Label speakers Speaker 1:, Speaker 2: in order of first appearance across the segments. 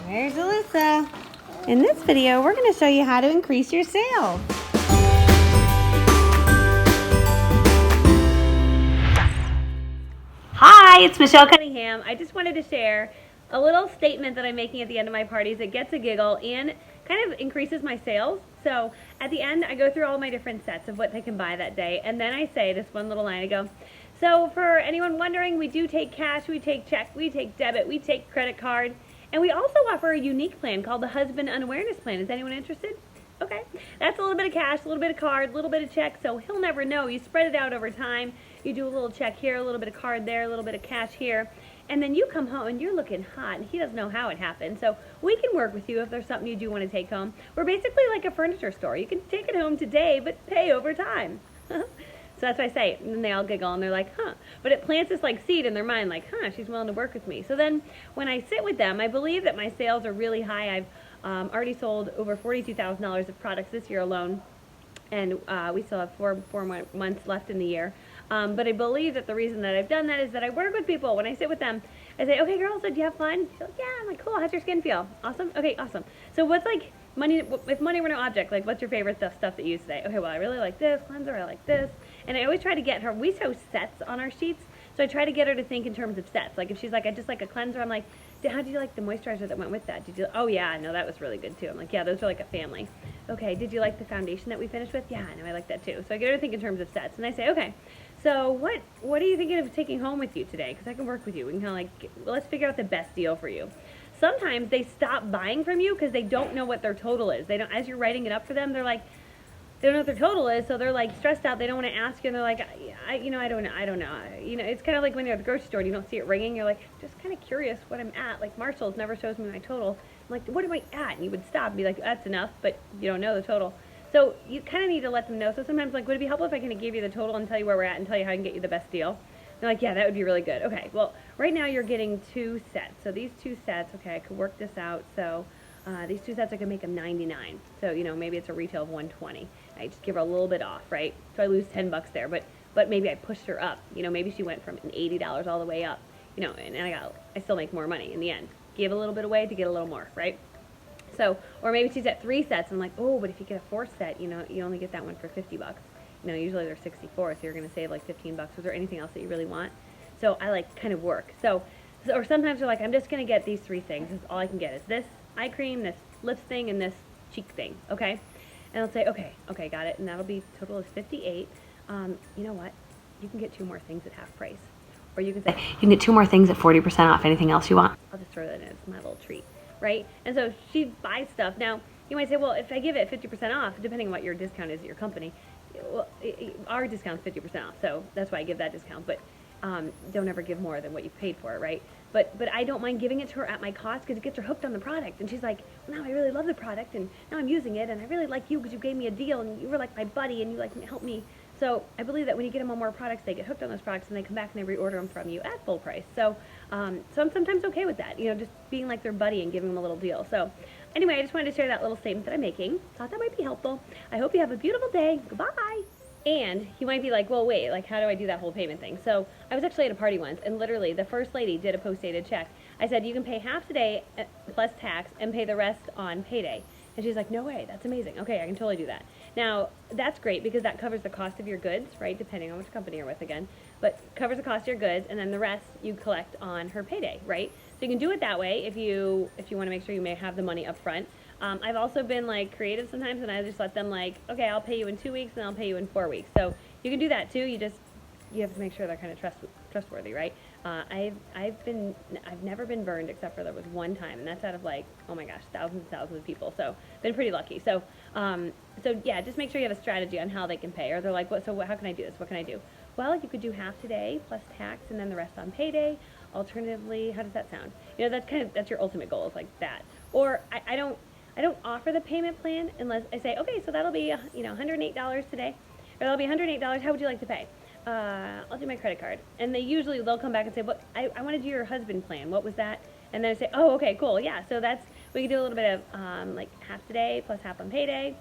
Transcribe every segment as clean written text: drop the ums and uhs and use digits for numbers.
Speaker 1: There's Alyssa. In this video, we're going to show you how to increase your sales. Hi, it's Michelle Cunningham. I just wanted to share a little statement that I'm making at the end of my parties. It gets a giggle and kind of increases my sales. So at the end, I go through all my different sets of what they can buy that day. And then I say this one little line. I go, so for anyone wondering, we do take cash, we take check, we take debit, we take credit card. And we also offer a unique plan called the Husband Unawareness Plan. Is anyone interested? Okay. That's a little bit of cash, a little bit of card, a little bit of check, so he'll never know. You spread it out over time. You do a little check here, a little bit of card there, a little bit of cash here. And then you come home and you're looking hot, and he doesn't know how it happened. So we can work with you if there's something you do want to take home. We're basically like a furniture store. You can take it home today, but pay over time. So that's what I say, and then they all giggle, and they're like, huh. But it plants this like seed in their mind, like, huh, she's willing to work with me. So then when I sit with them, I believe that my sales are really high. I've already sold over $42,000 of products this year alone, and we still have four months left in the year. But I believe that the reason that I've done that is that I work with people. When I sit with them, I say, okay, girls, did you have fun? She's like, yeah. I'm like, cool, how's your skin feel? Awesome? Okay, awesome. So what's like, money, if money were no object, like what's your favorite stuff that you use today? Okay, well, I really like this cleanser, I like this. And I always try to get her, we show sets on our sheets, so I try to get her to think in terms of sets. Like if she's like, I just like a cleanser, I'm like, how do you like the moisturizer that went with that? Did you, oh yeah, no, that was really good too. I'm like, yeah, those are like a family. Okay, did you like the foundation that we finished with? Yeah, no, I like that too. So I get her to think in terms of sets, and I say, okay, so what are you thinking of taking home with you today? Because I can work with you. We can kind of like, let's figure out the best deal for you. Sometimes they stop buying from you because they don't know what their total is. They don't, as you're writing it up for them, they're like, they don't know what their total is, so they're like stressed out. They don't want to ask you, and they're like, I don't know. You know, it's kind of like when you're at the grocery store and you don't see it ringing. You're like, just kind of curious what I'm at. Like Marshall's never shows me my total. I'm like, what am I at? And you would stop and be like, that's enough, but you don't know the total. So you kind of need to let them know. So sometimes, like, would it be helpful if I kind of give you the total and tell you where we're at and tell you how I can get you the best deal? They're like, yeah, that would be really good. Okay, well, right now you're getting 2 sets. So these 2 sets, okay, I could work this out. So these 2 sets, I could make them $99. So, you know, maybe it's a retail of $120. I just give her a little bit off, right? So I lose $10 there, but maybe I pushed her up. You know, maybe she went from an $80 all the way up. You know, and I still make more money in the end. Give a little bit away to get a little more, right? So, or maybe she's at 3 sets. And I'm like, oh, but if you get a 4th set, you know, you only get that one for $50. You know, usually they're 64, so you're going to save like $15. Was there anything else that you really want? So I like kind of work. So or sometimes you're like, I'm just going to get these 3 things. This is all I can get is this eye cream, this lips thing, and this cheek thing, okay? And I'll say, okay, got it. And that'll be total is 58. You know what? You can get 2 more things at half price. Or you can say, you can get 2 more things at 40% off. Anything else you want? I'll just throw that in. It's my little treat, right? And so she buys stuff. Now, you might say, well, if I give it 50% off, depending on what your discount is at your company, well, our discount's 50% off. So that's why I give that discount. But don't ever give more than what you paid for it, right? But I don't mind giving it to her at my cost because it gets her hooked on the product. And she's like, well, now I really love the product, and now I'm using it, and I really like you because you gave me a deal, and you were like my buddy, and you like helped me. So I believe that when you get them on more products, they get hooked on those products, and they come back and they reorder them from you at full price. So I'm sometimes okay with that, you know, just being like their buddy and giving them a little deal. So anyway, I just wanted to share that little statement that I'm making. Thought that might be helpful. I hope you have a beautiful day. Goodbye. And you might be like, well, wait, like, how do I do that whole payment thing? So I was actually at a party once, and literally the first lady did a post-dated check. I said, you can pay half today plus tax and pay the rest on payday. And she's like, no way, that's amazing. Okay, I can totally do that. Now, that's great because that covers the cost of your goods, right, depending on which company you're with again, but covers the cost of your goods, and then the rest you collect on her payday, right? So you can do it that way if you want to make sure you may have the money up front. I've also been like creative sometimes, and I just let them like, okay, I'll pay you in 2 weeks, and I'll pay you in 4 weeks. So you can do that too. You have to make sure they're kind of trustworthy, right? I've never been burned except for there was one time, and that's out of like, oh my gosh, thousands and thousands of people. So been pretty lucky. So yeah, just make sure you have a strategy on how they can pay. Or they're like, what? So how can I do this? What can I do? Well, you could do half today plus tax, and then the rest on payday. Alternatively, how does that sound? You know, that's your ultimate goal is like that. Or I don't offer the payment plan unless I say, okay, so that'll be, you know, $108 today, or that'll be $108. How would you like to pay? I'll do my credit card. And they'll come back and say, what? I want to do your husband plan. What was that? And then I say, oh, okay, cool, yeah. So we can do a little bit of like half today plus half on payday.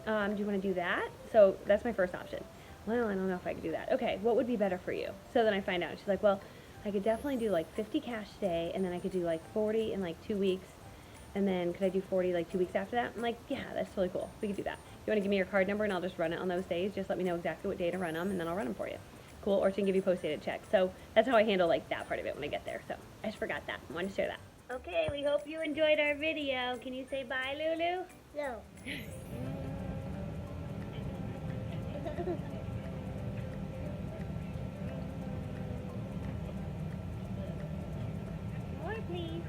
Speaker 1: Do you want to do that? So that's my first option. Well, I don't know if I could do that. Okay, what would be better for you? So then I find out. She's like, well, I could definitely do like 50 cash today, and then I could do like 40 in like 2 weeks. And then could I do 40 like 2 weeks after that? I'm like, yeah, that's totally cool. We could do that. You want to give me your card number and I'll just run it on those days. Just let me know exactly what day to run them and then I'll run them for you. Cool. Or she can give you post-dated checks. So that's how I handle like that part of it when I get there. So I just forgot that. I wanted to share that. Okay, we hope you enjoyed our video. Can you say bye, Lulu?
Speaker 2: No.
Speaker 1: More, please.